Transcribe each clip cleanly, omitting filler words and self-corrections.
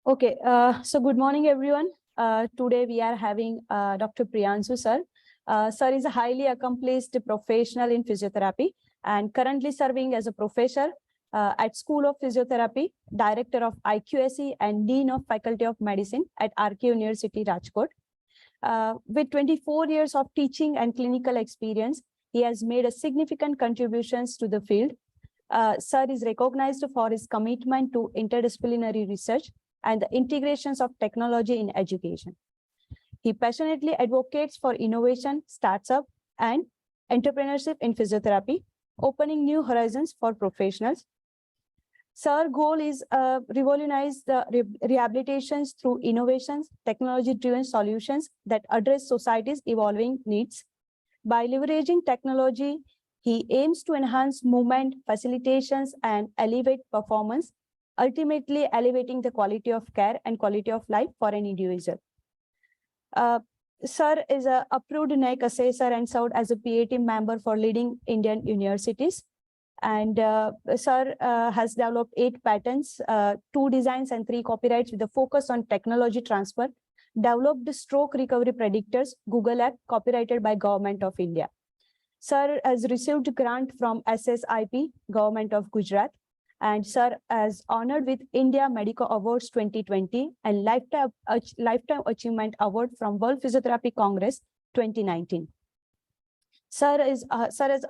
Okay, so good morning, everyone. Today we are having Dr. Priyanshu, sir. Sir is a highly accomplished professional in physiotherapy and currently serving as a professor at School of Physiotherapy, Director of IQSE and Dean of Faculty of Medicine at RK University, Rathod. With 24 years of teaching and clinical experience, he has made a significant contributions to the field. Sir is recognized for his commitment to interdisciplinary research and the integrations of technology in education. He passionately advocates for innovation, startup, and entrepreneurship in physiotherapy, opening new horizons for professionals. Sir's goal is revolutionize the rehabilitations through innovations, technology-driven solutions that address society's evolving needs. By leveraging technology, he aims to enhance movement, facilitations, and elevate performance, ultimately elevating the quality of care and quality of life for an individual. Sir is an approved NEC assessor and served as a PAT member for leading Indian universities. And Sir has developed 8 patents, 2 designs, and 3 copyrights with a focus on technology transfer, developed stroke recovery predictors, Google App, copyrighted by Government of India. Sir has received grant from SSIP, Government of Gujarat, and Sir is honored with India Medical Awards 2020 and Lifetime Achievement Award from World Physiotherapy Congress 2019. Sir is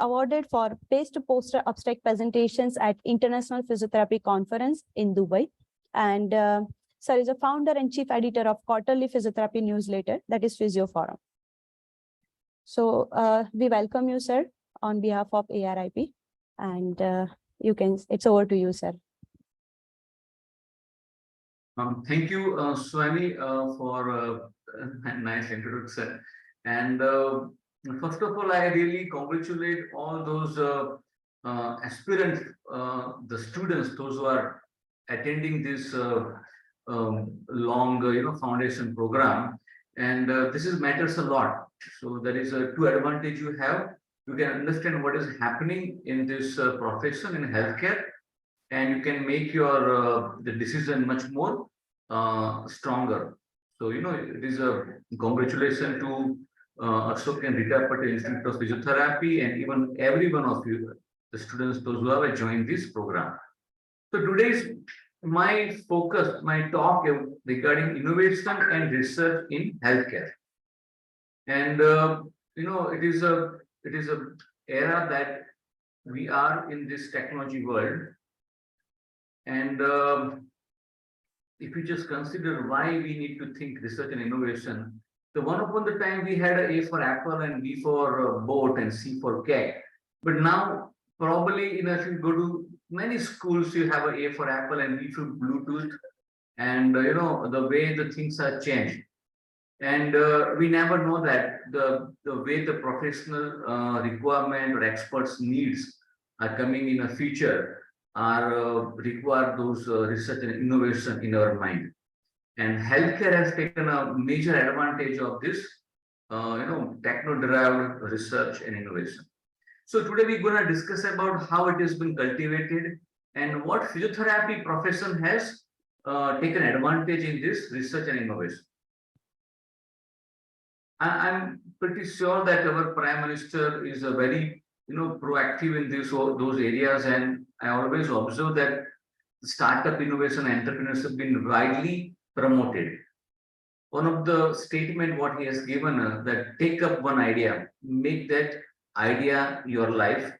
awarded for best poster abstract presentations at International Physiotherapy Conference in Dubai, and Sir is a founder and chief editor of quarterly physiotherapy newsletter, that is Physio Forum. So we welcome you, sir, on behalf of ARIP, and it's over to you, sir. Thank you, Swami, for a nice introduction. And first of all, I really congratulate all those aspirants, the students, those who are attending this long, foundation program. And this matters a lot. So there is a 2 advantage you have. You can understand what is happening in this profession in healthcare, and you can make your the decision much more stronger. So it is a congratulations to Ashok and Rita Patel Institute of Physiotherapy, and even every one of you, the students, those who have joined this program. So today's my focus, my talk regarding innovation and research in healthcare. And it is a era that we are in this technology world. And if you just consider why we need to think research and innovation, so one upon the time we had A for apple and B for boat and C for cat. But now probably if you go to many schools, you have A for apple and B for Bluetooth, and the way the things are changed. And we never know that the way the professional requirement or experts needs are coming in the future are require those research and innovation in our mind. And healthcare has taken a major advantage of this, techno-derived research and innovation. So today we're going to discuss about how it has been cultivated and what physiotherapy profession has taken advantage in this research and innovation. I'm pretty sure that our Prime Minister is a very proactive in those areas, and I always observe that startup innovation and entrepreneurship have been widely promoted. One of the statement what he has given that take up one idea, make that idea your life,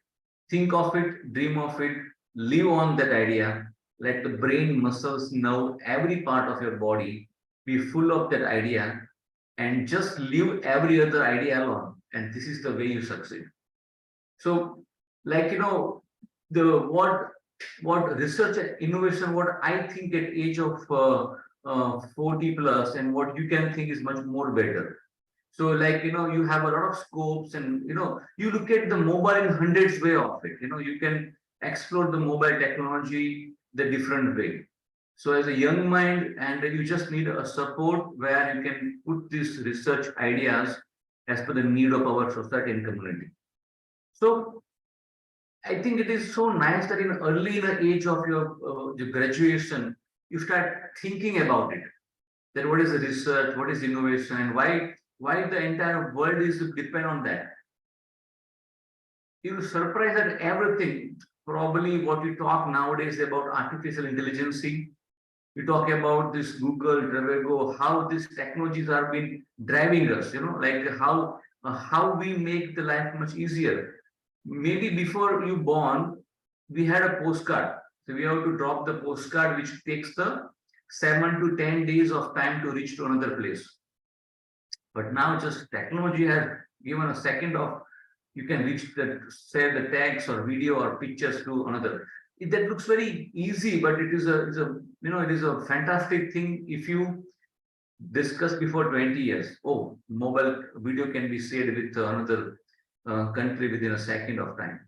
think of it, dream of it, live on that idea, let the brain, muscles, nerve, every part of your body be full of that idea, and just leave every other idea alone, and this is the way you succeed. So, like what research and innovation, what I think at age of 40 plus, and what you can think is much more better. So, like you have a lot of scopes, and you look at the mobile in hundreds way of it. You can explore the mobile technology the different way. So as a young mind, and you just need a support where you can put these research ideas as per the need of our society and community. So I think it is so nice that early in the age of your graduation, you start thinking about it. That what is the research, what is innovation, and why the entire world is depend on that. You will surprise at everything. Probably what we talk nowadays about artificial intelligence. We talk about this Google, Dravigo, how these technologies are been driving us, like how we make the life much easier. Maybe before you born, we had a postcard. So we have to drop the postcard, which takes the 7 to 10 days of time to reach to another place. But now just technology has given a second of, you can reach the, share the text or video or pictures to another. That looks very easy, but it is a fantastic thing if you discuss before 20 years. Oh, mobile video can be shared with another country within a second of time.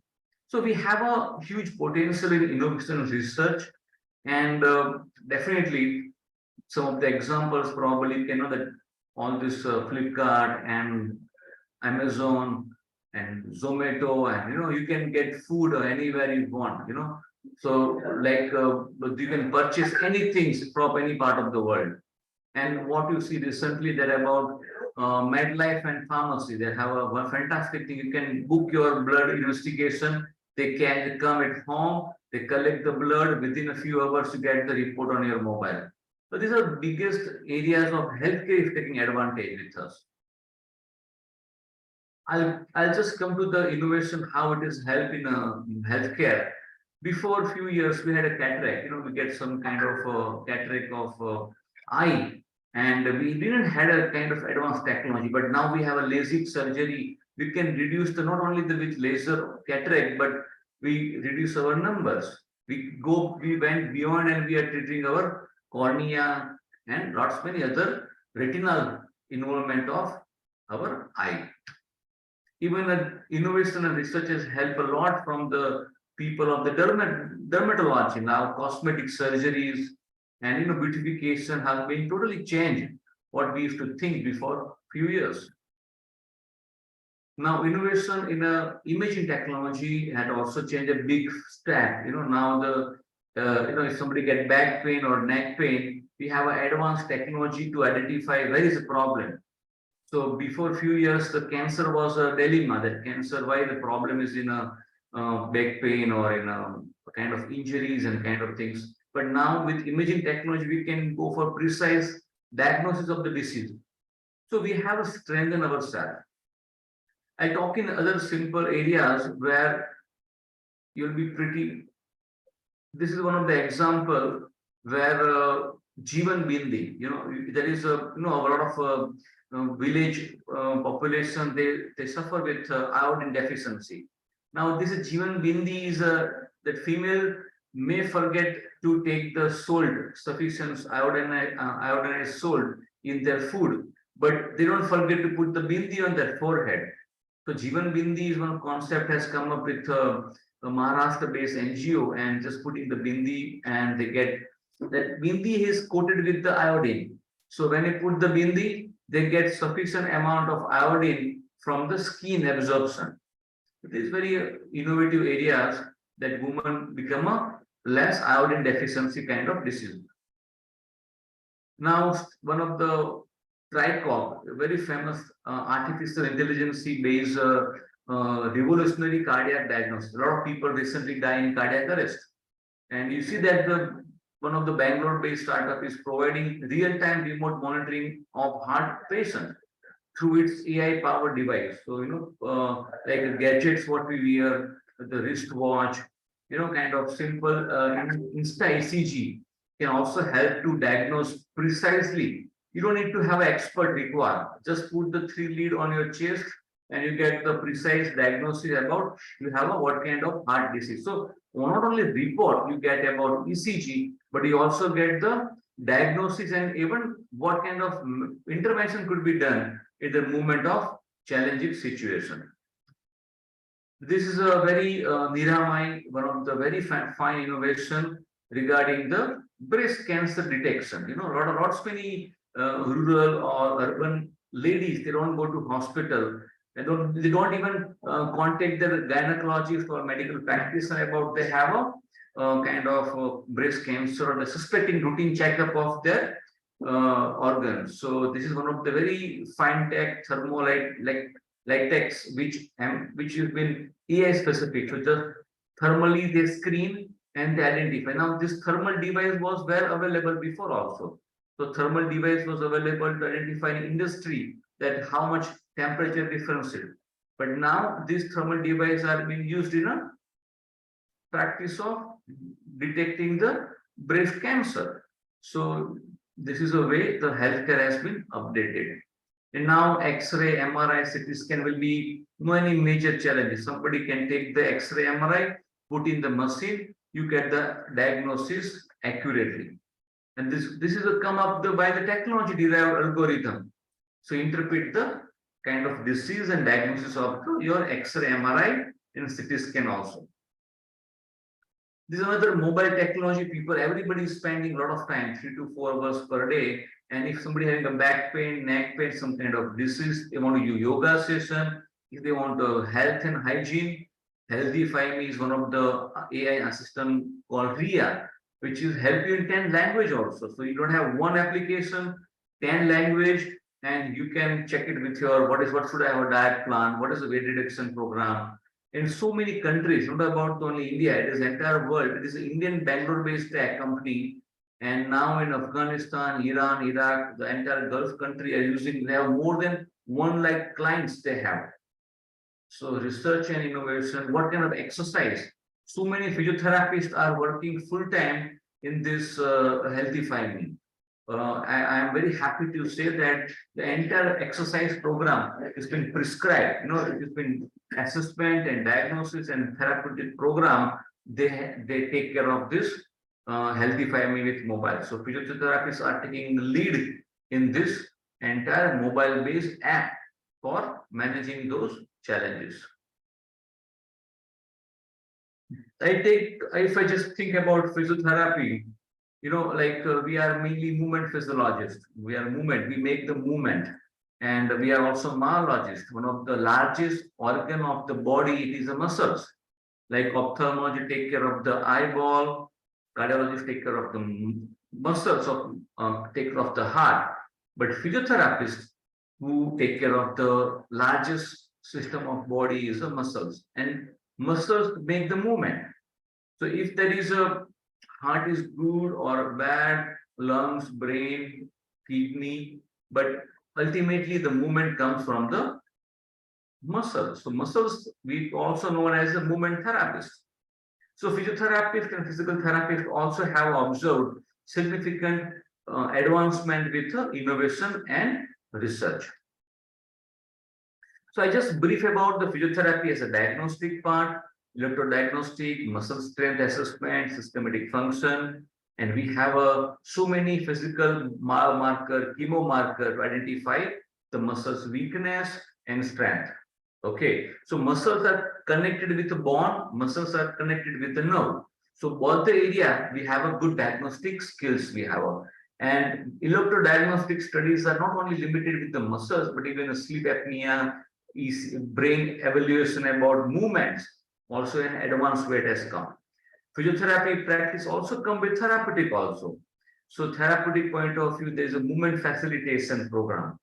So we have a huge potential in innovation research, and definitely some of the examples probably that all this Flipkart and Amazon and Zomato, and you can get food anywhere you want. So like you can purchase anything from any part of the world. And what you see recently that about MedLife and pharmacy, they have a fantastic thing. You can book your blood investigation. They can come at home, they collect the blood, within a few hours you get the report on your mobile. So these are biggest areas of healthcare is taking advantage with us. I'll just come to the innovation, how it is help in healthcare. Before a few years, we had a cataract. We get some kind of cataract of eye, and we didn't had a kind of advanced technology. But now we have a LASIK surgery. We can reduce the not only the with laser cataract, but we reduce our numbers. We went beyond, and we are treating our cornea and lots many other retinal involvement of our eye. Even innovation and researchers help a lot from the people of the dermatology. Now cosmetic surgeries and beautification has been totally changed what we used to think before few years. Now innovation in imaging technology had also changed a big step. Now if somebody get back pain or neck pain, we have an advanced technology to identify where is the problem. So before a few years, the cancer was a dilemma. That cancer, why the problem is in a back pain or in a kind of injuries and kind of things. But now with imaging technology, we can go for precise diagnosis of the disease. So we have to strengthen ourselves. I talk in other simple areas where you'll be pretty. This is one of the example where Jeevan Bindi, there is a lot of village population, they suffer with iodine deficiency. Now this is Jeevan Bindi is that female may forget to take the salt, sufficient iodinized salt in their food, but they don't forget to put the bindi on their forehead. So Jeevan Bindi is one concept has come up with a Maharashtra-based NGO, and just putting the bindi, and they get that bindi is coated with the iodine. So when you put the bindi, they get sufficient amount of iodine from the skin absorption. It is very innovative areas that women become a less iodine deficiency kind of disease. Now, one of the TRICOG, a very famous artificial intelligence based revolutionary cardiac diagnosis. A lot of people recently die in cardiac arrest. And you see that one of the Bangalore-based startup is providing real-time remote monitoring of heart patient through its AI-powered device. So, like gadgets, what we wear, the wristwatch, kind of simple Insta ECG can also help to diagnose precisely. You don't need to have an expert required. Just put the 3 lead on your chest, and you get the precise diagnosis about you have what kind of heart disease. So not only report you get about ECG, but you also get the diagnosis and even what kind of intervention could be done in the moment of challenging situation. This is a very Niramai, one of the very fine innovation regarding the breast cancer detection. Lots many rural or urban ladies, they don't go to hospital. They don't even contact their gynecologist or medical practitioner about they have a kind of breast cancer or the suspecting routine checkup of their organs. So this is one of the very fine tech thermolite like latex which has been AI specific. So just thermally they screen and they identify. Now this thermal device was well available before also. So thermal device was available to identify in industry that how much temperature difference is. But now these thermal devices are being used in a practice of detecting the breast cancer. So this is a way the healthcare has been updated. And now X-ray, MRI, CT scan will be no any major challenges. Somebody can take the X-ray, MRI, put in the machine, you get the diagnosis accurately. And this is a come up by the technology derived algorithm. So interpret the kind of disease and diagnosis of your X-ray, MRI, and CT scan also. This is another mobile technology. Everybody is spending a lot of time, 3 to 4 hours per day. And if somebody having a back pain, neck pain, some kind of disease, they want to do yoga session. If they want health and hygiene, Healthify Me is one of the AI assistant called RIA, which is help you in 10 language also. So you don't have one application, 10 language, and you can check it with your what should I have a diet plan, what is the weight reduction program. In so many countries, not about only India, it is entire world. It is an Indian Bangalore-based tech company, and now in Afghanistan, Iran, Iraq, the entire Gulf country are using. They have more than 1 lakh clients they have. So research and innovation. What kind of exercise? So many physiotherapists are working full time in this Healthify Me. I am very happy to say that the entire exercise program has been prescribed. It has been assessment and diagnosis and therapeutic program. They take care of this Healthify Me with mobile. So physiotherapists are taking the lead in this entire mobile-based app for managing those challenges. If I just think about physiotherapy, we are mainly movement physiologists. We are movement, we make the movement. And we are also myologists. One of the largest organ of the body, it is the muscles. Like ophthalmology take care of the eyeball, cardiologists take care of the muscles, take care of the heart. But physiotherapists who take care of the largest system of body is the muscles. And muscles make the movement. So if there is a heart is good or bad, lungs, brain, kidney, but ultimately the movement comes from the muscles. So muscles, we also known as the movement therapist. So physiotherapists and physical therapists also have observed significant advancement with innovation and research. So I just brief about the physiotherapy as a diagnostic part, electrodiagnostic, muscle strength assessment, systematic function, and we have so many physical marker, chemomarker to identify the muscle's weakness and strength. Okay, so muscles are connected with the bone, muscles are connected with the nerve. So both the area we have a good diagnostic skills we have. And electrodiagnostic studies are not only limited with the muscles, but even a sleep apnea, brain evaluation about movements, also an advanced way it has come. Physiotherapy practice also come with therapeutic also. So therapeutic point of view, there is a movement facilitation program.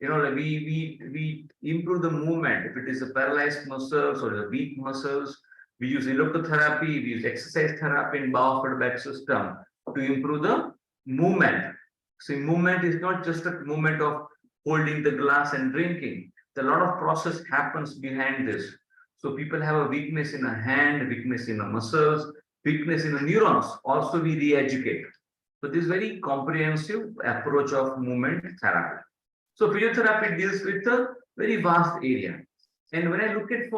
We improve the movement. If it is a paralyzed muscles or the weak muscles, we use electrotherapy, we use exercise therapy in biofeedback system to improve the movement. So movement is not just a movement of holding the glass and drinking. A lot of process happens behind this. So people have a weakness in a hand, weakness in the muscles, weakness in the neurons. Also we re-educate. So this very comprehensive approach of movement therapy. So physiotherapy deals with a very vast area. And when I look at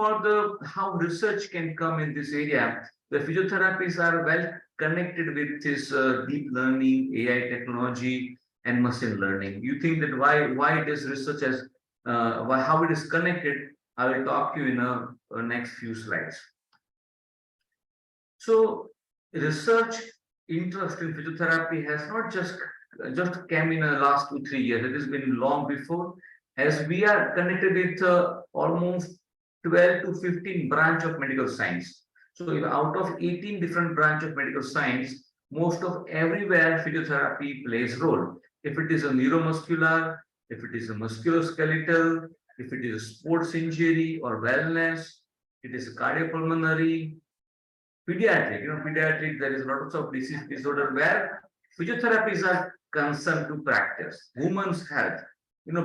how research can come in this area, the physiotherapists are well connected with this deep learning, AI technology, and machine learning. You think that why this research has how it is connected, I will talk to you in a next few slides. So research interest in physiotherapy has not just came in the last 2-3 years. It has been long before, as we are connected with almost 12 to 15 branch of medical science. So if out of 18 different branches of medical science, most of everywhere physiotherapy plays role. If it is a neuromuscular, if it is a musculoskeletal, if it is a sports injury or wellness, it is a cardiopulmonary, pediatric, pediatric, there is lots of disease disorder where physiotherapies are concerned to practice. Women's health,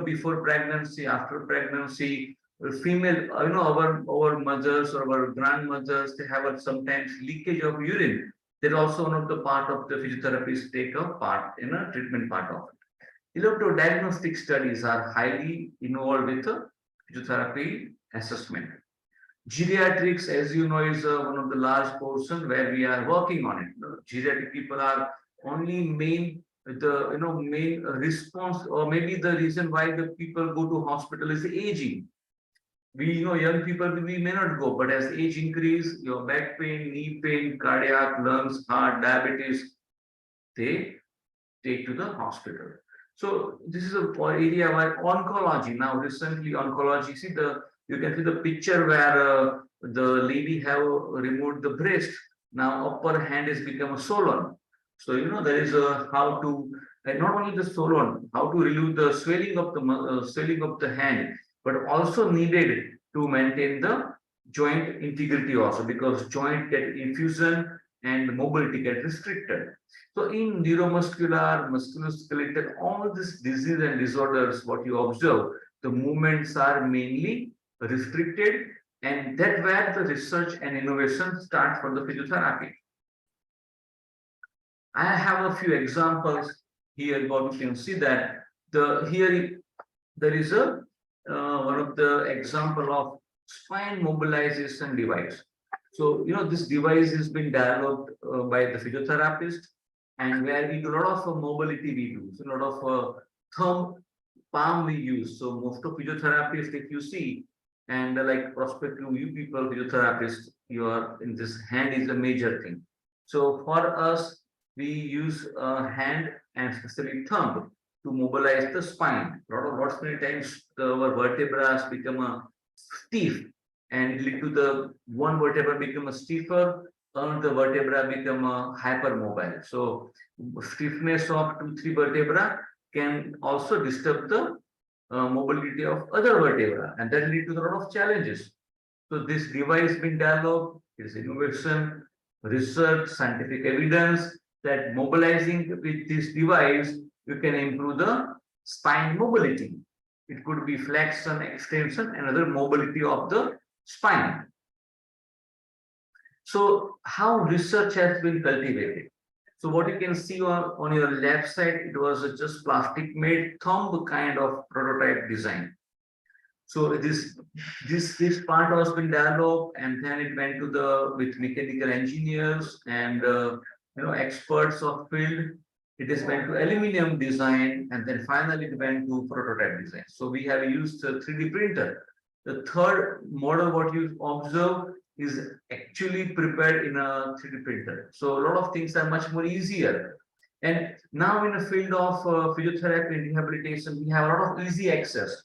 before pregnancy, after pregnancy, female, our mothers or our grandmothers, they have sometimes leakage of urine. They're also one of the part of the physiotherapists take a part in a treatment part of it. Electrodiagnostic studies are highly involved with the physiotherapy assessment. Geriatrics, as you know, is one of the large portion where we are working on it. Geriatric people are only main response, or maybe the reason why the people go to hospital is the aging. We know young people we may not go, but as age increase, your back pain, knee pain, cardiac, lungs, heart, diabetes, they take to the hospital. So this is a area where oncology. Now recently oncology, you can see the picture where the lady have removed the breast. Now upper hand has become a swollen. So there is a how to, and not only the swollen, how to relieve the swelling of the hand, but also needed to maintain the joint integrity also, because joint get infusion and mobility get restricted. So in neuromuscular, musculoskeletal, all these disease and disorders, what you observe, the movements are mainly restricted, and that where the research and innovation start for the physiotherapy. I have a few examples here, but you can see that here there is a one of the example of spine mobilization device. So this device has been developed by the physiotherapist, and where we do a lot of mobility we do, so a lot of thumb palm we use. So most of physiotherapists, if you see, and like prospective you people physiotherapists, your in this hand is a major thing. So for us, we use hand and especially thumb to mobilize the spine. Lots many times our vertebrae become stiff, and lead to the one vertebra become a stiffer, and the vertebra become hypermobile. So stiffness of 2-3 vertebra can also disturb the mobility of other vertebra, and that lead to a lot of challenges. So this device been developed, it is innovation, research, scientific evidence that mobilizing with this device, you can improve the spine mobility. It could be flexion, extension, and other mobility of the spine. So how research has been cultivated? So what you can see on your left side, it was just plastic made thumb kind of prototype design. So this part was been developed, and then it went to with mechanical engineers and experts of field. It is went to aluminum design, and then finally it went to prototype design. So we have used a 3D printer. The third model, what you observe, is actually prepared in a 3D printer. So a lot of things are much more easier. And now in the field of physiotherapy and rehabilitation, we have a lot of easy access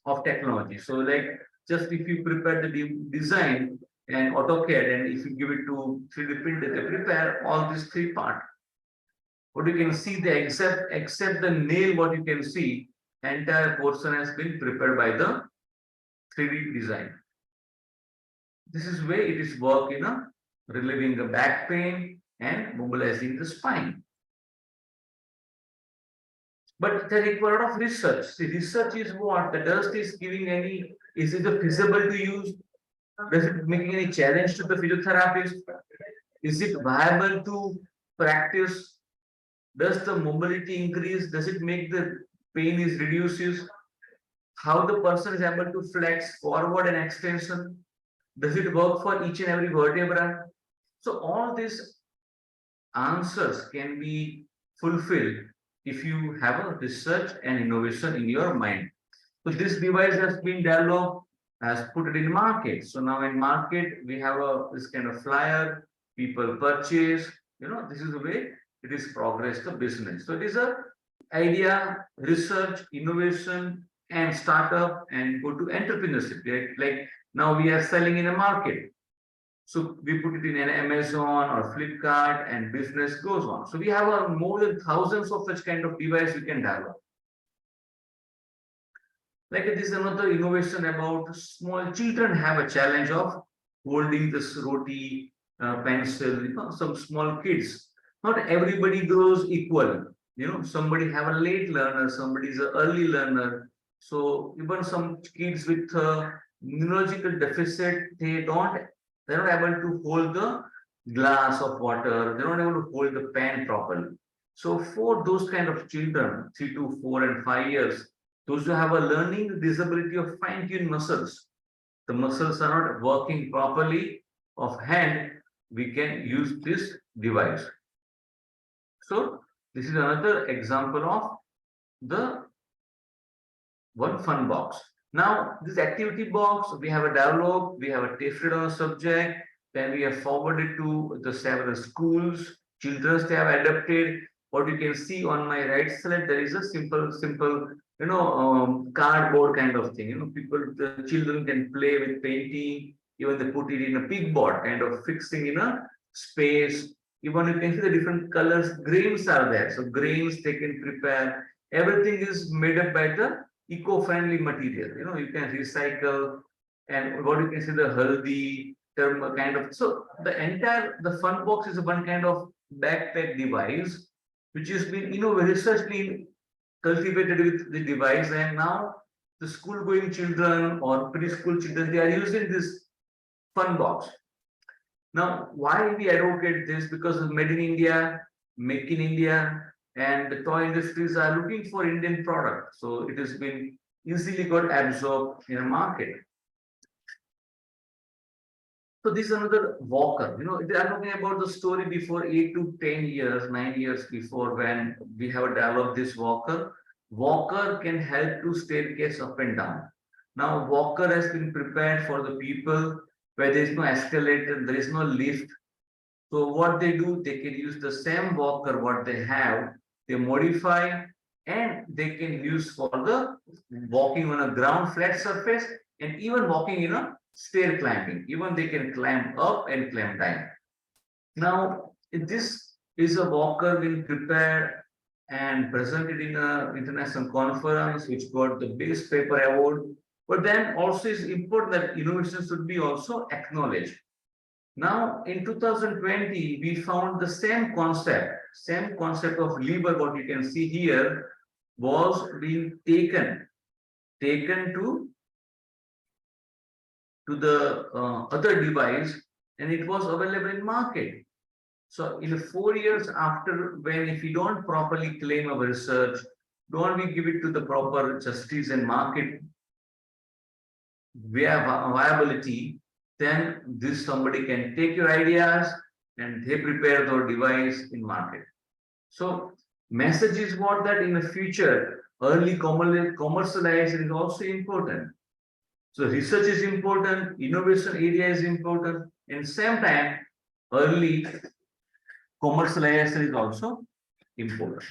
of technology. So like just if you prepare the design and AutoCAD, and if you give it to 3D printer, they prepare all these three parts. What you can see, they except the nail, what you can see, entire portion has been prepared by the 3D design. This is where it is work relieving the back pain and mobilizing the spine. But they require a lot of research. The research is what? The dust is giving is it feasible to use? Does it making any challenge to the physiotherapist? Is it viable to practice? Does the mobility increase? Does it make the pain is reduces? How the person is able to flex forward and extension? Does it work for each and every vertebra? So all these answers can be fulfilled if you have a research and innovation in your mind. So this device has been developed, has put it in market. So now in market, we have this kind of flyer, people purchase, this is the way it is progress the business. So it is a idea, research, innovation, and startup, and go to entrepreneurship. Like now we are selling in a market. So we put it in an Amazon or Flipkart and business goes on. So we have more than thousands of such kind of device we can develop. Like this is another innovation about small children have a challenge of holding this roti, pencil, some small kids. Not everybody grows equal. Somebody have a late learner, somebody is an early learner. So even some kids with neurological deficit, they're not able to hold the glass of water. They're not able to hold the pen properly. So for those kind of children, 3 to 4 and 5 years, those who have a learning disability of fine-tuned muscles, the muscles are not working properly of hand, we can use this device. So this is another example of the one fun box. Now this activity box, we have a dialogue, we have a tested on a subject, then we have forwarded to the several schools, children they have adapted. What you can see on my right side, there is a simple cardboard kind of thing. The children can play with painting, even they put it in a pig board, kind of fixing in a space. Even you can see the different colors, grains are there. So grains they can prepare. Everything is made up by the eco-friendly material. You can recycle, and what you can see the healthy term kind of. So the fun box is one kind of backpack device which has been researchly cultivated with the device, and now the school going children or preschool children, they are using this fun box. Now why we advocate this? Because of made in India, make in India, and the toy industries are looking for Indian product, so it has been easily got absorbed in a market. So this is another walker. They are talking about the story before 8 to 10 years, 9 years before, when we have developed this walker. Walker can help to staircase up and down. Now walker has been prepared for the people where there is no escalator, there is no lift. So what they do, they can use the same walker what they have, they modify, and they can use for the walking on a ground flat surface, and even walking in a stair climbing. Even they can climb up and climb down. Now this is a walker being prepared and presented in an international conference which got the biggest paper award. But then also it's important that innovation should be also acknowledged. Now in 2020 we found the same concept of lever, what you can see here, was being taken to the other device, and it was available in market. So in 4 years after, when if we don't properly claim our research, don't we give it to the proper justice and market viability, then this somebody can take your ideas and they prepare their device in market. So message is what, that in the future early commercialization is also important. So research is important, innovation area is important, and same time early commercialization is also important.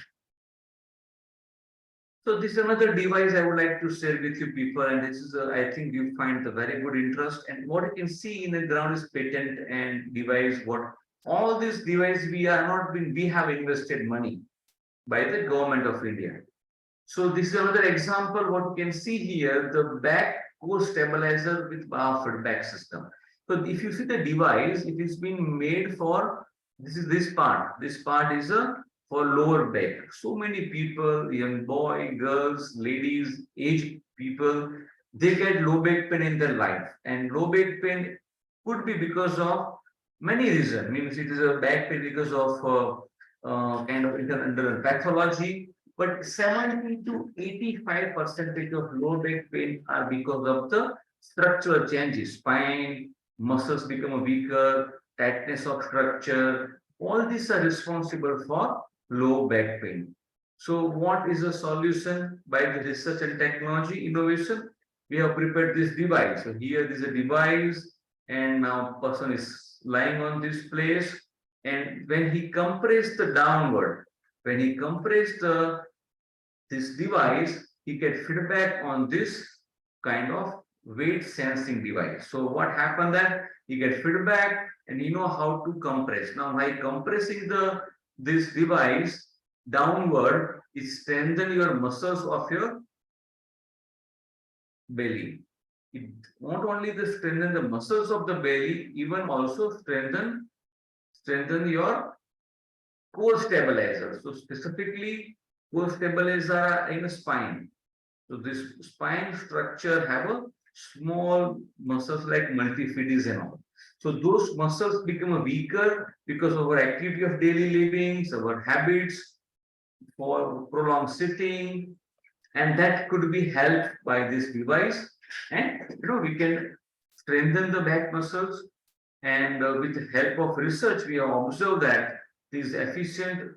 So this is another device I would like to share with you people, and this is I think you find the very good interest. And what you can see in the ground is patent and device. What all this device we have invested money by the government of India. So this is another example. What you can see here, the back core stabilizer with bar feedback system. So if you see the device, it is being made for this part. This part is for lower back. So many people, young boy, girls, ladies, aged people, they get low back pain in their life, and low back pain could be because of many reasons. Means it is a back pain because of kind of internal pathology. But 70 to 85% of low back pain are because of the structural changes. Spine, muscles become weaker, tightness of structure. All these are responsible for low back pain. So what is the solution? By the research and technology innovation, we have prepared this device. So here is a device, and now person is lying on this place, and when he compresses the downward, when he compresses this device, he get feedback on this kind of weight sensing device. So what happened that you get feedback and you know how to compress. Now by compressing this device downward, it strengthens your muscles of your belly. It not only the strengthen the muscles of the belly, even also strengthen your core stabilizer. So specifically core stabilizer in the spine. So this spine structure have a small muscles like multifidus and all. So those muscles become weaker because of our activity of daily living, our habits for prolonged sitting, and that could be helped by this device. And we can strengthen the back muscles. And with the help of research, we have observed that this efficient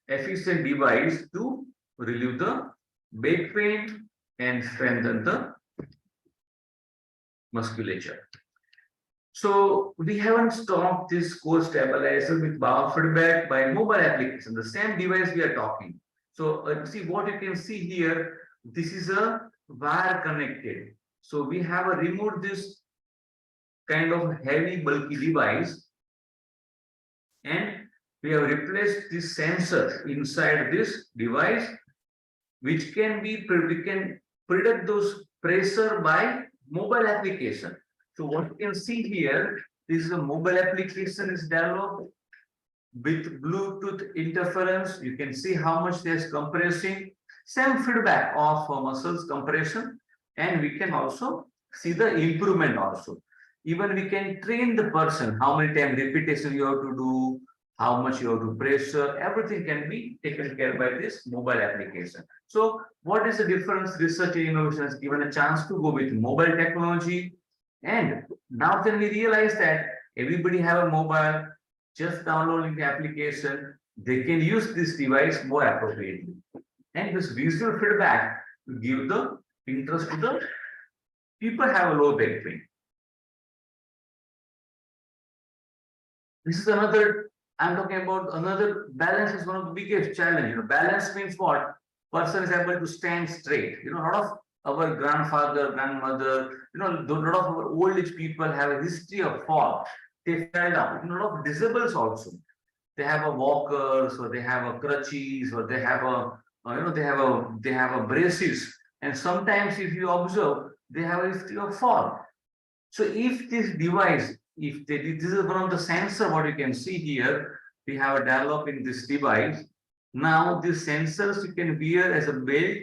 device to relieve the back pain and strengthen the musculature. So we haven't stopped this core stabilizer with biofeedback by mobile application, the same device we are talking. So see what you can see here, this is a wire connected. So we have removed this kind of heavy bulky device and we have replaced this sensor inside this device, which can be, we can predict those pressure by mobile application. So what you can see here, this is a mobile application is developed with Bluetooth interference. You can see how much there's compressing, same feedback of muscles compression, and we can also see the improvement also. Even we can train the person, how many time repetition you have to do, how much you have to pressure, everything can be taken care by this mobile application. So what is the difference? Research and innovation has given a chance to go with mobile technology. And now then we realize that everybody have a mobile, just downloading the application, they can use this device more appropriately. And this visual feedback to give the interest to the people have a low back pain. This is another, I'm talking about another, balance is one of the biggest challenge. Balance means what? Person is able to stand straight. A lot of our grandfather, grandmother, a lot of our old age people have a history of fall. They fell down. A lot of disabled also. They have a walkers, or they have a crutches, or they have they have a braces. And sometimes if you observe, they have a history of fall. So if this device, this is one of the sensor, what you can see here, we have developed in this device. Now these sensors you can wear as a belt,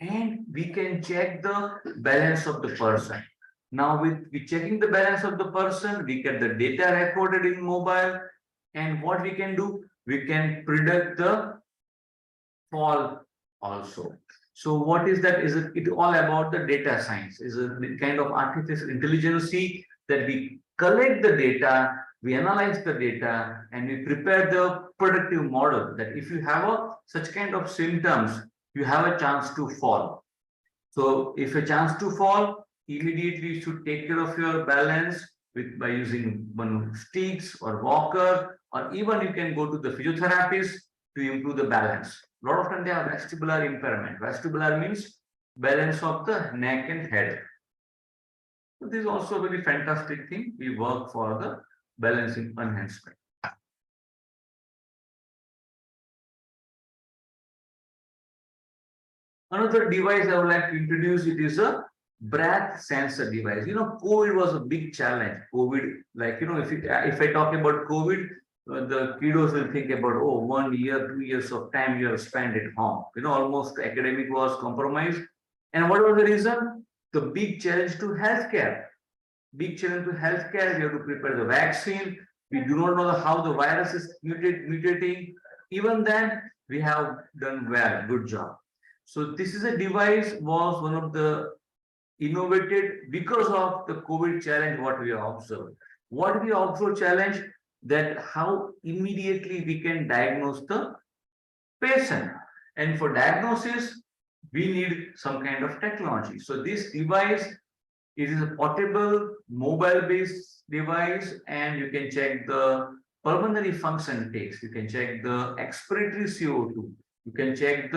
and we can check the balance of the person. Now with checking the balance of the person, we get the data recorded in mobile, and what we can do, we can predict the fall also. So what is that? Is it all about the data science? Is a kind of artificial intelligence that we collect the data, we analyze the data, and we prepare the predictive model that if you have such kind of symptoms, you have a chance to fall. So if a chance to fall, immediately you should take care of your balance by using one sticks or walker, or even you can go to the physiotherapist to improve the balance. A lot of times they have vestibular impairment. Vestibular means balance of the neck and head. So this is also a very fantastic thing. We work for the balancing enhancement. Another device I would like to introduce, it is a breath sensor device. COVID was a big challenge. COVID, if I talk about COVID, the kiddos will think about, 1 year, 2 years of time you have spent at home. Almost academic was compromised. And what was the reason? The big challenge to healthcare. Big challenge to healthcare. We have to prepare the vaccine. We do not know how the virus is mutating. Even then, we have done well. Good job. So this is a device was one of the innovated because of the COVID challenge, what we have observed. What we also challenge that how immediately we can diagnose the patient. And for diagnosis, we need some kind of technology. So this device, it is a portable, mobile-based device, and you can check the pulmonary function takes. You can check the expiratory CO2. You can check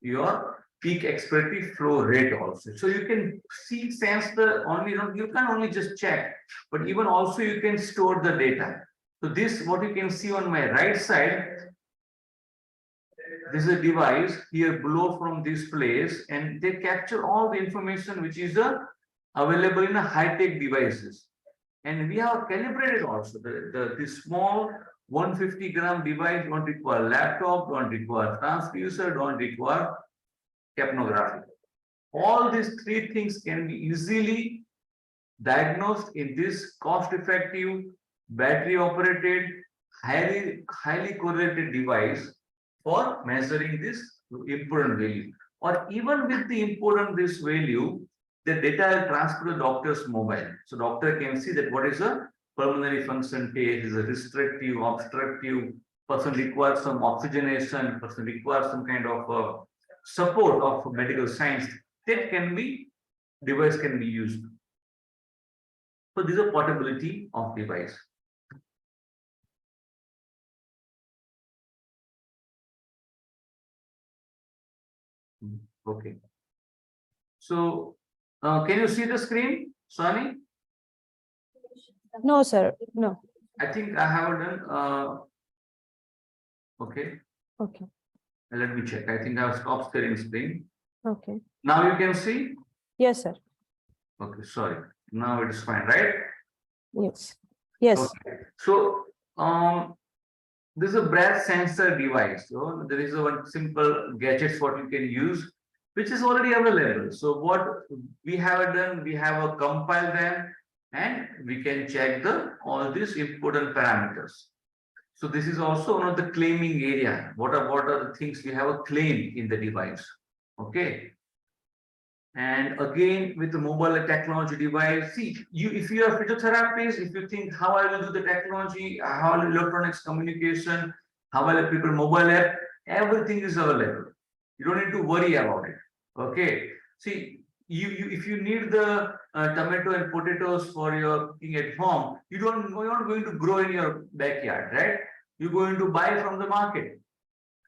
your peak expiratory flow rate also. So you can see, sense the only, you can only just check, but even also you can store the data. So this, what you can see on my right side, this is a device here below from this place, and they capture all the information which is available in a high-tech devices. And we have calibrated also the small 150-gram device don't require laptop, don't require transducer, don't require capnography. All these three things can be easily diagnosed in this cost-effective, battery-operated, highly correlated device for measuring this important value. Or even with the important this value, the data will transfer to the doctor's mobile. So doctor can see that what is the pulmonary function test, is a restrictive, obstructive, person requires some oxygenation, person requires some kind of support of medical science. That can be, device can be used. So this is a portability of device. Okay. So can you see the screen, Swani? No, sir. No. I think I have done. Okay. Okay. Let me check. I think I have stopped sharing screen. Okay. Now you can see. Yes, sir. Okay. Sorry. Now it is fine, right? Yes. Yes. Okay. So this is a breath sensor device. So there is a one simple gadgets what you can use, which is already available. So what we have done, we have compiled them, and we can check the all these important parameters. So this is also one of the claiming area. What are the things we have a claim in the device? Okay. And again, with the mobile technology device, see, if you are physiotherapist, if you think how I will do the technology, how electronics communication, how I will prepare mobile app, everything is available. You don't need to worry about it. Okay. See, if you need the tomato and potatoes for your cooking at home, you're not going to grow in your backyard, right? You're going to buy from the market.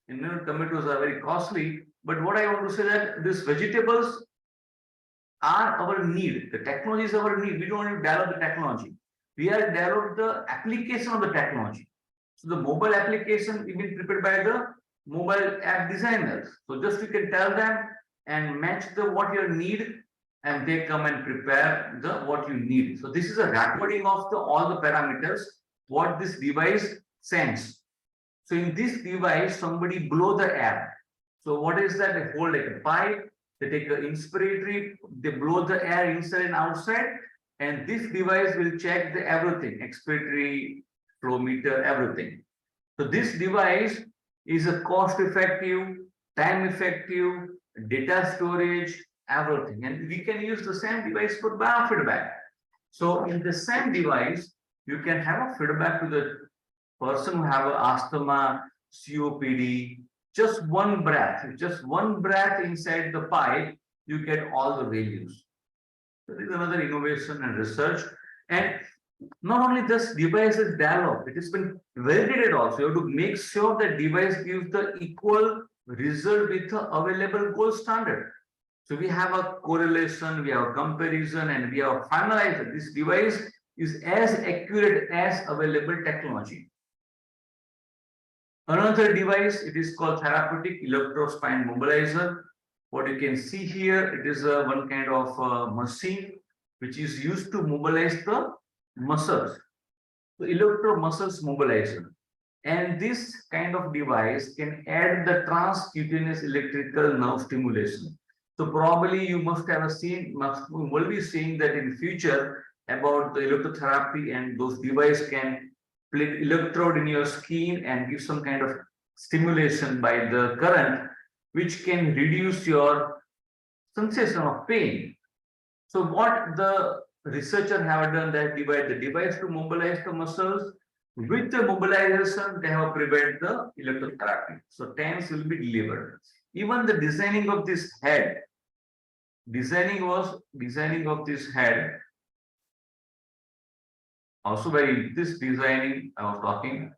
And tomatoes are very costly. But what I want to say that these vegetables are our need. The technology is our need. We don't need to develop the technology. We are develop the application of the technology. So the mobile application is being prepared by the mobile app designers. So just you can tell them and match the what you need, and they come and prepare the what you need. So this is a recording of the all the parameters what this device sends. So in this device, somebody blow the air. So what is that? They hold like a pipe. They take an inspiratory, they blow the air inside and outside, and this device will check the everything, expiratory, flow meter, everything. So this device is a cost-effective, time-effective, data storage, everything. And we can use the same device for biofeedback. So in the same device, you can have a feedback to the person who have asthma, COPD, just one breath inside the pipe, you get all the values. So this is another innovation and research. And not only this device is developed, it has been validated also. You have to make sure that device gives the equal result with the available gold standard. So we have a correlation, we have a comparison, and we have finalized that this device is as accurate as available technology. Another device, it is called therapeutic electrospine mobilizer. What you can see here, it is one kind of machine which is used to mobilize the muscles. So electromuscles mobilizer. And this kind of device can add the transcutaneous electrical nerve stimulation. So probably you must have seen, will be seeing that in future about the electrotherapy, and those devices can place electrode in your skin and give some kind of stimulation by the current, which can reduce your sensation of pain. So what the researcher have done, that divide the device to mobilize the muscles. With the mobilization, they have prevent the electrotherapy. So TENS will be delivered. Even the designing of this head, designing of this head. Also by this designing, I was talking.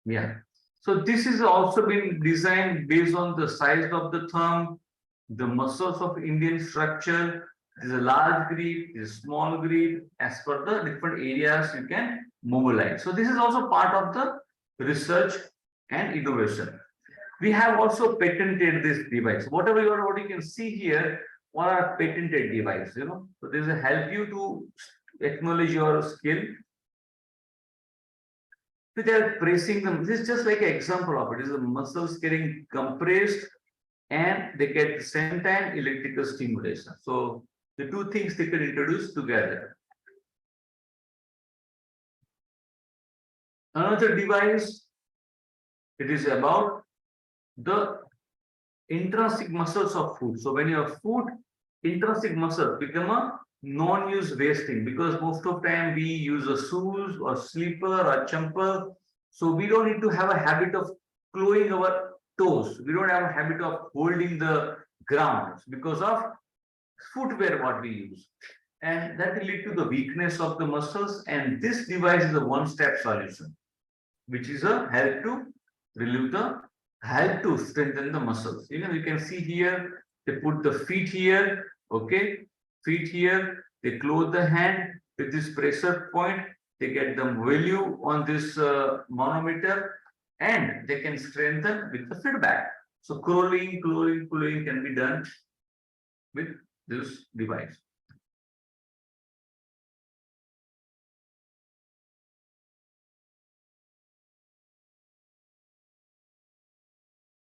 Yeah. So this is also been designed based on the size of the thumb, the muscles of Indian structure. There is a large grip, there is small grip, as per the different areas you can mobilize. So this is also part of the research and innovation. We have also patented this device. Whatever what you can see here, what are patented device, you know. So this will help you to acknowledge your skill. So they are pressing them. This is just like an example of it. Is the muscles getting compressed and they get the same time electrical stimulation. So the two things they can introduce together. Another device, it is about the intrinsic muscles of foot. So when your foot intrinsic muscle become a non-use wasting, because most of time we use a shoes or slipper or champal. So we don't need to have a habit of clawing our toes. We don't have a habit of holding the ground because of footwear what we use. And that will lead to the weakness of the muscles. And this device is a one-step solution, which is a help to relieve the help to strengthen the muscles. You know, you can see here, they put the feet here, okay, feet here, they close the hand with this pressure point, they get the value on this manometer, and they can strengthen with the feedback. So crawling can be done with this device.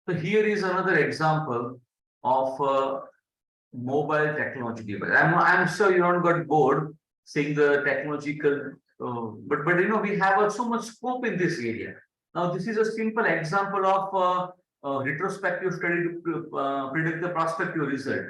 So here is another example of mobile technology device. I'm sure you don't got bored seeing the technological, but you know we have so much scope in this area. Now this is a simple example of retrospective study to predict the prospective result.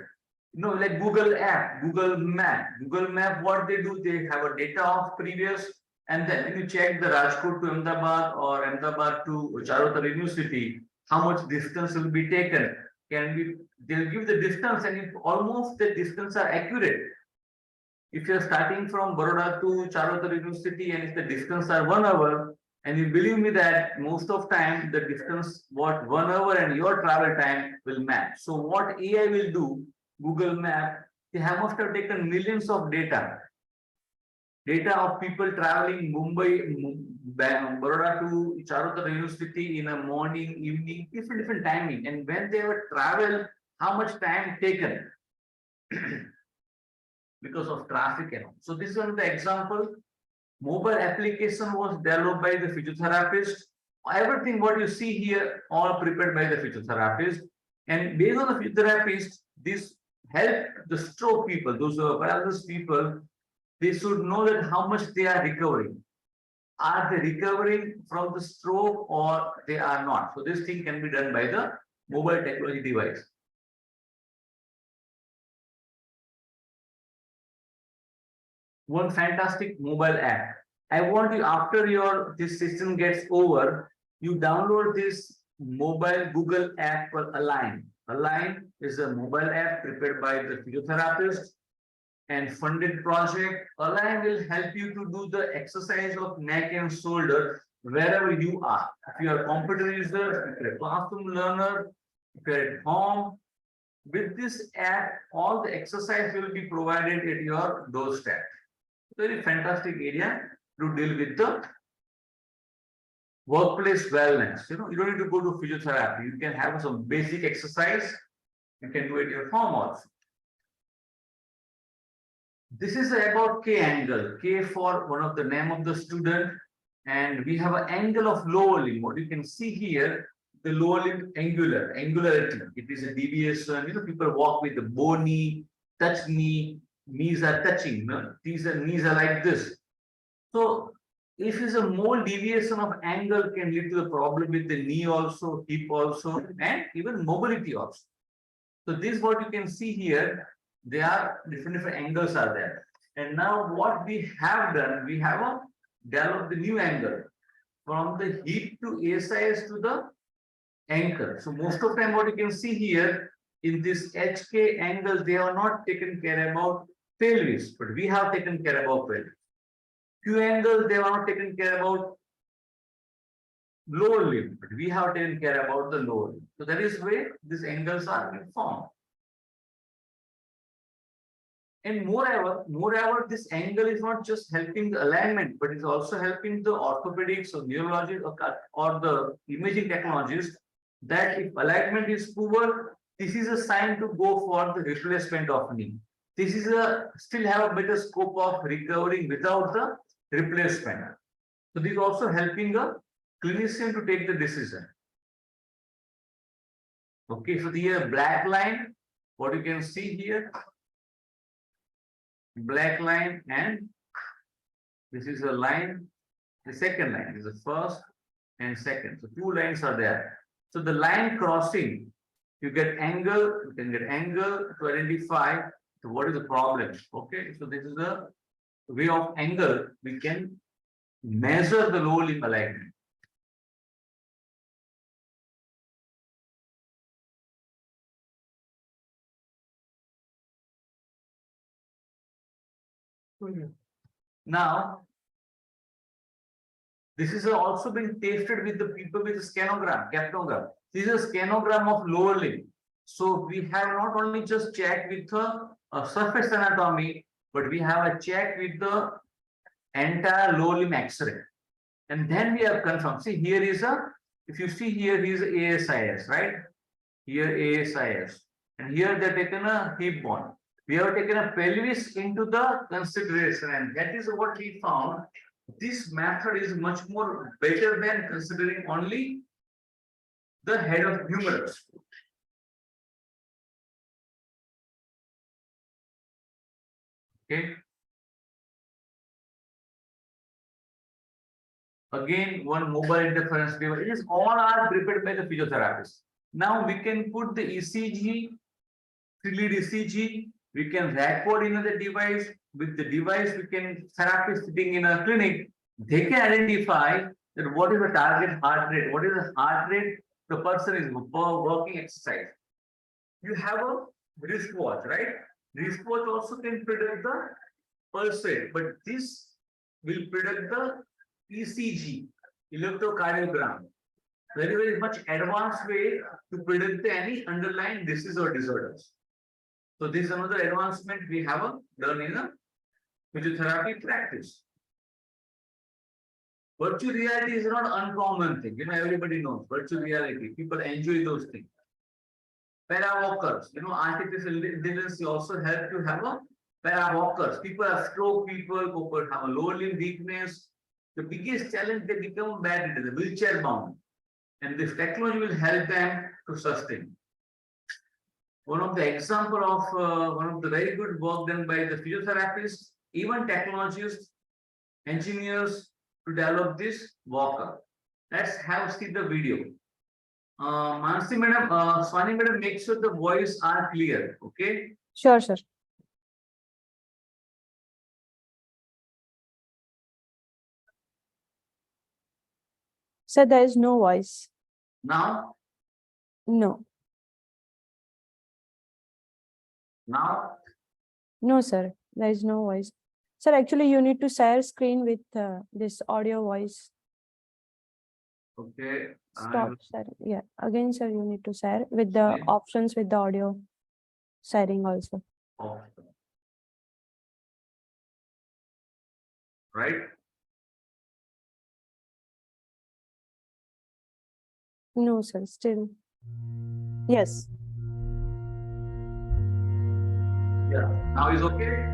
You know, like Google app, Google Map. Google Map, what they do, they have a data of previous, and then when you check the Rajkot to Ahmedabad or Ahmedabad to Charusaat University, how much distance will be taken. Can be, they'll give the distance, and if almost the distance are accurate. If you're starting from Baroda to Charusaat University and if the distance are 1 hour, and you believe me that most of time the distance what 1 hour and your travel time will match. So what AI will do, Google Map, they must have taken millions of data of people traveling Baroda to Charusaat University in a morning, evening, different timing, and when they were travel, how much time taken because of traffic and all. So this is another example. Mobile application was developed by the physiotherapist. Everything what you see here, all prepared by the physiotherapist, and based on the physiotherapist, this help the stroke people, those who are paralysis people. They should know that how much they are recovering. Are they recovering from the stroke or they are not? So this thing can be done by the mobile technology device. One fantastic mobile app. I want you, after your this session gets over, you download this mobile Google app for Align. Align is a mobile app prepared by the physiotherapist and funded project. Align will help you to do the exercise of neck and shoulder wherever you are. If you are a computer user, if you're a classroom learner, if you're at home, with this app, all the exercise will be provided at your doorstep. Very fantastic area to deal with the workplace wellness. You know, you don't need to go to physiotherapy. You can have some basic exercise. You can do it at your home also. This is about K angle. K for one of the name of the student, and we have an angle of lower limb. What you can see here, the lower limb angularity. It is a deviation. You know, people walk with the bow knee, touch knee, knees are touching. No? These are knees are like this. So if it's a more deviation of angle can lead to the problem with the knee also, hip also, and even mobility also. So this what you can see here. They are different angles are there. And now what we have done, we have developed the new angle from the hip to ASIS to the ankle. So most of the time what you can see here in this HK angle, they are not taken care about pelvis, but we have taken care about pelvis. Q angle, they are not taken care about lower limb, but we have taken care about the lower limb. So that is where these angles are being formed. And moreover, this angle is not just helping the alignment, but it's also helping the orthopedics or neurology or the imaging technologists that if alignment is poor, this is a sign to go for the replacement of knee. This is still have a better scope of recovering without the replacement. So this is also helping a clinician to take the decision. Okay, so the black line, what you can see here, black line, and this is a line, the second line is the first and second. So two lines are there. So the line crossing, you get angle, you can get angle to identify what is the problem. Okay, so this is the way of angle we can measure the lower limb alignment. Now, this is also being tested with the people with scanogram, capnogram. This is a scanogram of lower limb. So we have not only just checked with the surface anatomy, but we have a check with the entire lower limb X-ray. And then we have confirmed. See, here is if you see here, is ASIS, right? Here ASIS. And here they've taken a hip bone. We have taken a pelvis into the consideration, and that is what we found. This method is much more better than considering only the head of humerus. Okay. Again, one mobile interference device. It is all are prepared by the physiotherapists. Now we can put the ECG, 3-lead ECG. We can record in the device. With the device, we can therapist sitting in a clinic. They can identify that what is the target heart rate, what is the heart rate the person is working exercise. You have a wristwatch, right? Wristwatch also can predict the pulse rate, but this will predict the ECG, electrocardiogram. Very much advanced way to predict any underlying disease or disorders. So this is another advancement we have done in a physiotherapy practice. Virtual reality is not an uncommon thing. Everybody knows virtual reality. People enjoy those things. Parawalkers, artificial intelligence also help to have a parawalkers. People have stroke, people have a lower limb weakness. The biggest challenge, they become bad into the wheelchair bound. And this technology will help them to sustain. One of the example of one of the very good work done by the physiotherapists, even technologists, engineers to develop this walker. Let's see the video. Mansi madam, Swani madam, make sure the voice are clear. Okay. Sure, sir. Sir, there is no voice. Now? No. Now? No, sir. There is no voice. Sir, actually, you need to share screen with this audio voice. Okay. Stop, sir. Yeah. Again, sir, you need to share with the options with the audio sharing also. Oh. Right? No, sir. Still. Yes. Yeah. Now is okay?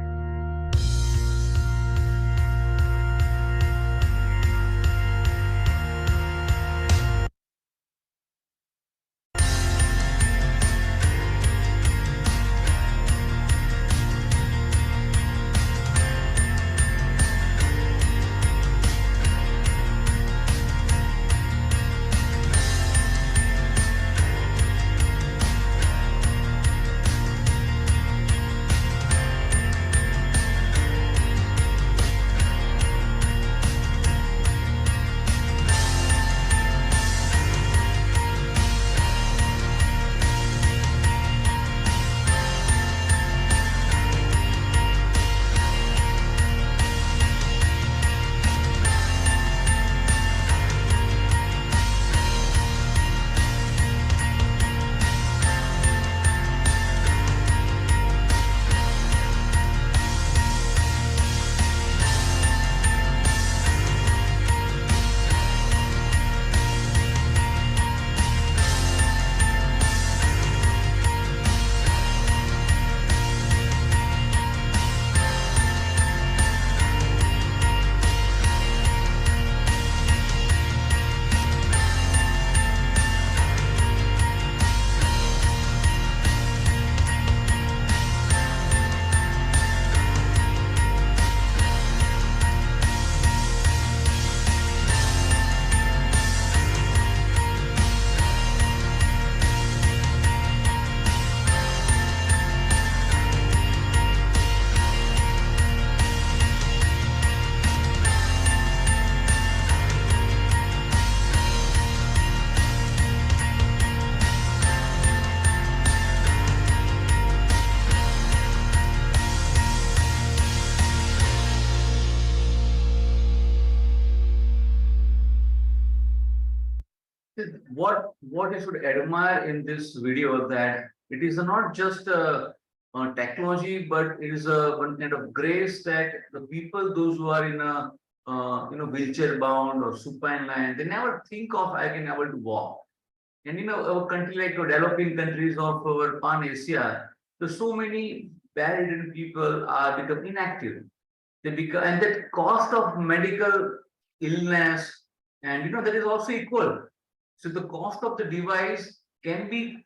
what you should admire in this video that it is not just a technology, but it is a one kind of grace that the people, those who are in a wheelchair bound or supine line, they never think of I can able to walk. And our country like the developing countries of our Pan Asia, there's so many bedridden people are become inactive. They become, and that cost of medical illness, and that is also equal. So the cost of the device can be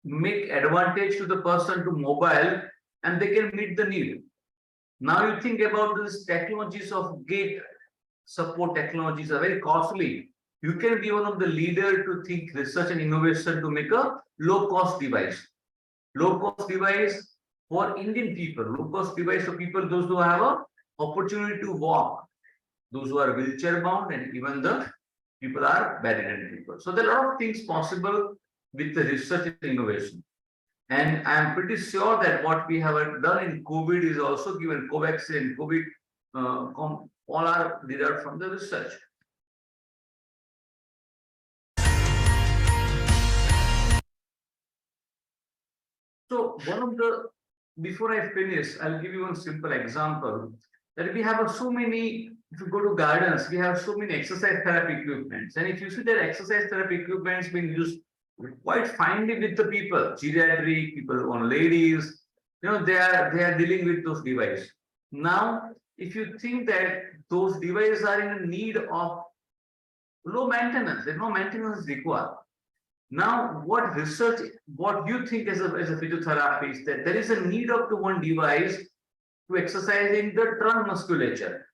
make advantage to the person to mobile, and they can meet the need. Now you think about these technologies of gate support technologies are very costly. You can be one of the leader to think research and innovation to make a low cost device. Low cost device for Indian people, low cost device for people, those who have a opportunity to walk, those who are wheelchair bound, and even the people are bedridden people. So there are a lot of things possible with the research and innovation. And I'm pretty sure that what we have done in COVID is also given Covaxin, COVID, all are derived from the research. So one of the, before I finish, I'll give you one simple example that we have so many, if you go to gardens, we have so many exercise therapy equipments. And if you see that exercise therapy equipments being used quite finely with the people, geriatric people, on ladies, they are dealing with those devices. Now, if you think that those devices are in need of low maintenance, there's no maintenance required. Now, what research, what you think as a physiotherapist, that there is a need of the one device to exercising the trunk musculature.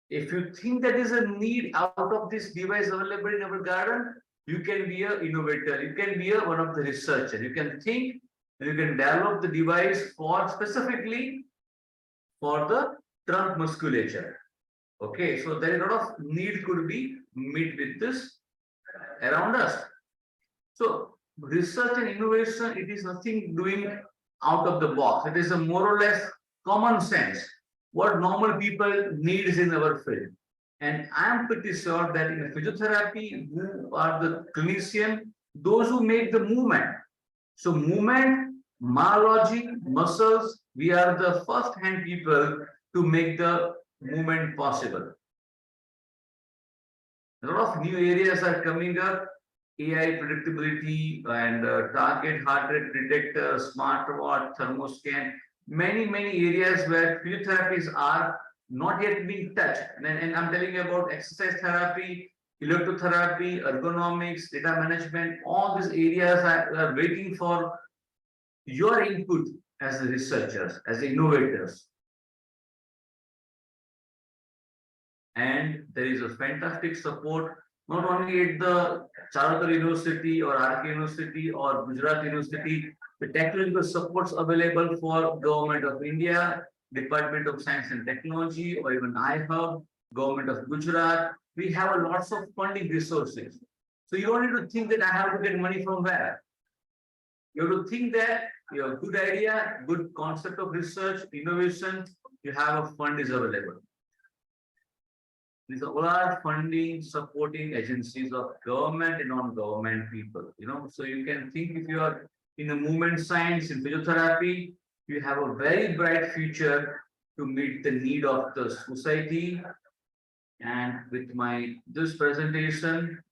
If you think that is a need out of this device available in our garden, you can be an innovator, you can be one of the researchers. You can think and you can develop the device for specifically for the trunk musculature. Okay, so there is a lot of need could be met with this around us. So research and innovation, it is nothing doing out of the box. It is a more or less common sense, what normal people needs in our field. And I am pretty sure that in physiotherapy, who are the clinician, those who make the movement. So movement, myology, muscles, we are the first-hand people to make the movement possible. A lot of new areas are coming up. AI predictability and target heart rate detector, smartwatch, thermoscan, many areas where physiotherapies are not yet being touched. And I'm telling you about exercise therapy, electrotherapy, ergonomics, data management, all these areas are waiting for your input as the researchers, as the innovators. And there is a fantastic support not only at the CHARUSAT University or RK University or Gujarat University, the technological supports available for Government of India, Department of Science and Technology, or even iHub, Government of Gujarat. We have a lots of funding resources. So you don't need to think that I have to get money from where. You have to think that you have a good idea, good concept of research, innovation, you have a fund is available. These are all our funding, supporting agencies of government and non-government people, So you can think if you are in the movement science, in physiotherapy, you have a very bright future to meet the need of the society. And with this presentation,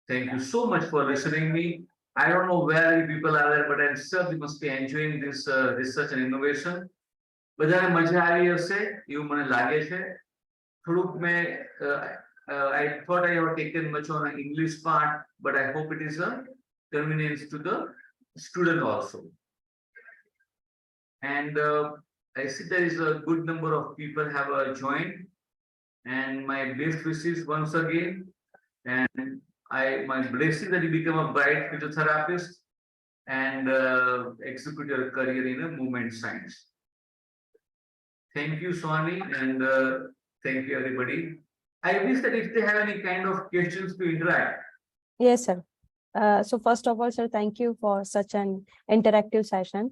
thank you so much for listening me. I don't know where people are there, but I'm sure they must be enjoying this research and innovation. Bajane maja આવી હશે એવું મને લાગે છે. I thought I have taken much on an English part, but I hope it is a convenience to the student also. And I see there is a good number of people have joined, and my best wishes once again. And my blessing that you become a bright physiotherapist and execute your career in a movement science. Thank you, Swani, and thank you, everybody. I wish that if they have any kind of questions to interact. Yes, sir. So first of all, sir, thank you for such an interactive session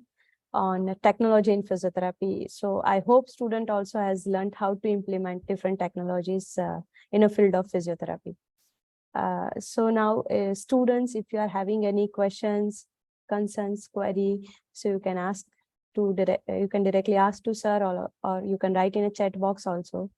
on technology in physiotherapy. So I hope student also has learned how to implement different technologies in a field of physiotherapy. So now, students, if you are having any questions, concerns, query, so you can ask to you can directly ask to sir, or you can write in a chat box also.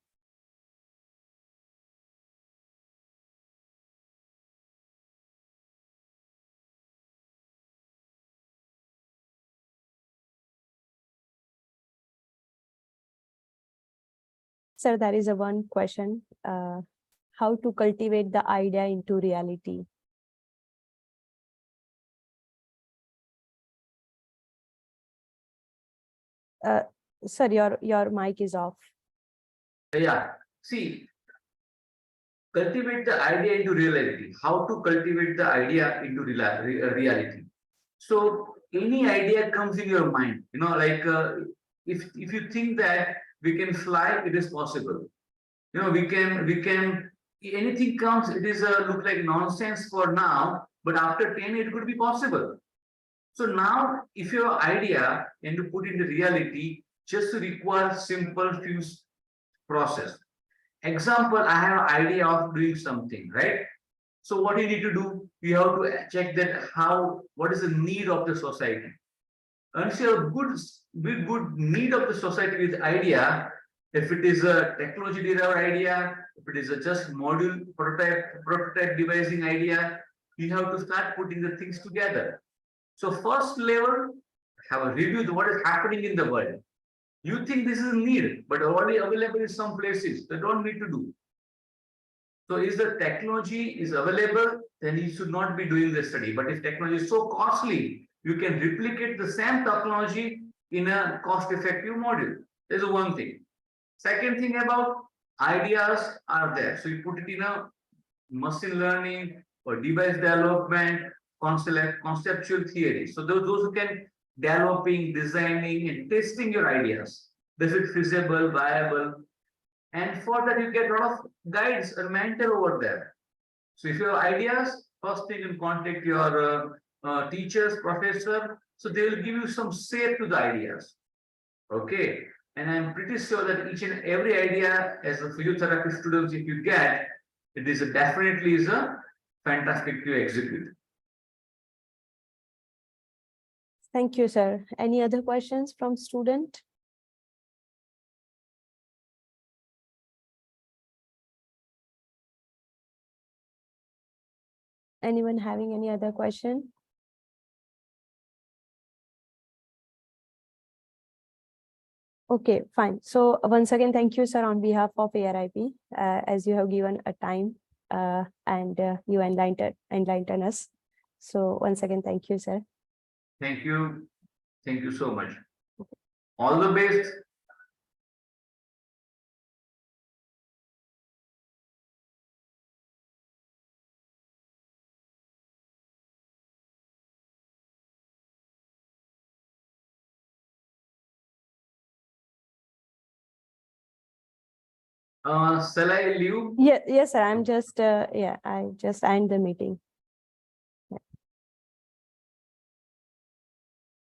Sir, there is a one question, how to cultivate the idea into reality? Sir, your mic is off. Yeah, see, cultivate the idea into reality. How to cultivate the idea into reality? So any idea comes in your mind, like if you think that we can fly, it is possible. We can anything comes, it is look like nonsense for now, but after 10 it could be possible. So now if your idea and to put into reality just require simple few process. Example, I have an idea of doing something, right? So what you need to do, you have to check that what is the need of the society. Once you have good need of the society with idea, if it is a technology derived idea, if it is a just module prototype devising idea, you have to start putting the things together. So first level, have a review of what is happening in the world. You think this is needed, but already available in some places. They don't need to do. So if the technology is available, then you should not be doing the study. But if technology is so costly, you can replicate the same technology in a cost-effective module. There's one thing. Second thing about ideas are there. So you put it in a machine learning or device development, conceptual theory. So those who can developing, designing, and testing your ideas. Is it feasible, viable? And for that, you get a lot of guides or mentor over there. So if you have ideas, first thing you contact your teachers, professor. So they will give you some shape to the ideas. Okay. And I'm pretty sure that each and every idea as a physiotherapy students, if you get, it is definitely is a fantastic to execute. Thank you, sir. Any other questions from student? Anyone having any other question? Okay, fine. So once again, thank you, sir, on behalf of ARIP, as you have given a time and you enlightened us. So once again, thank you, sir. Thank you. Thank you so much. All the best. Shall I leave? Yes, sir. I'm just I just end the meeting.